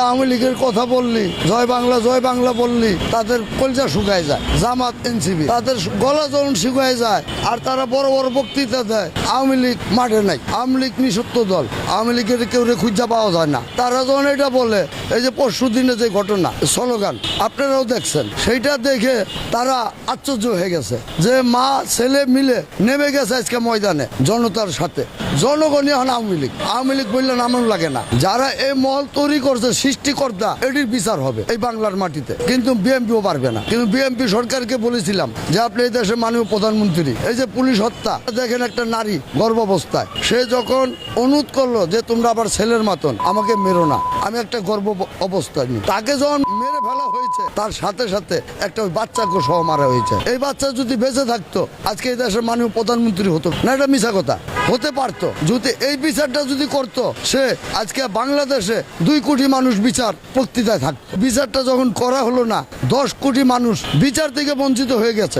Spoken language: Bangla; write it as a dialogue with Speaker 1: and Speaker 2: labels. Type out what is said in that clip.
Speaker 1: আওয়ামী লীগের কথা বললি, জয় বাংলা বললি, তাদের কলজা শুকায় যায়। জামাত এনসিপি তাদের গলা যখন শুকায় যায় আর তারা বড় বড় বক্তৃতা দেয়, আওয়ামী লীগ মাঠে নাই, আওয়ামী লীগ নিষিদ্ধ দল, আওয়ামী লীগের কেউ খুঁজা পাওয়া যায় না। তারা যখন এটা বলে, এই যে পরশু দিনে যে ঘটনা স্লোগান আপনারাও দেখছেন, সেইটা দেখে তারা আশ্চর্য হয়ে গেছে যে মা ছেলে মিলে নেমে গেছে আজকে ময়দানে জনতার সাথে। জনগণই এখন আওয়ামী লীগ বললে নামন লাগে না। যারা এই মহল তৈরি করছে, সৃষ্টিকর্তা, এটির বিচার হবে এই বাংলার মাটিতে, কিন্তু বিএনপিও পারবে না। কিন্তু বিএনপি সরকারকে বলেছিলাম যে আপনি এই দেশের মাননীয় প্রধানমন্ত্রী, এই যে পুলিশ হত্যা দেখেন, একটা নারী গর্ভাবস্থায়, সে যখন অনুরোধ করলো যে তোমরা আবার ছেলের মতন আমাকে মেরো না, আমি একটা গর্ভ অবস্থায় নিই, তাকে যখন মেরে ফেলা হয়েছে তার সাথে সাথে একটা বাচ্চাকে সহ মারা হয়েছে। এই বাচ্চা যদি বেঁচে থাকতো আজকে এই দেশের মাননীয় প্রধানমন্ত্রী হতো না। এটা মিছা কথা, হতে পারতো যদি এই বিচারটা যদি করতো, সে আজকে বাংলাদেশে 2 কোটি মানুষ বিচার বক্তৃতায় থাকতো। বিচারটা যখন করা হলো না, 10 কোটি মানুষ বিচার থেকে বঞ্চিত হয়ে গেছে।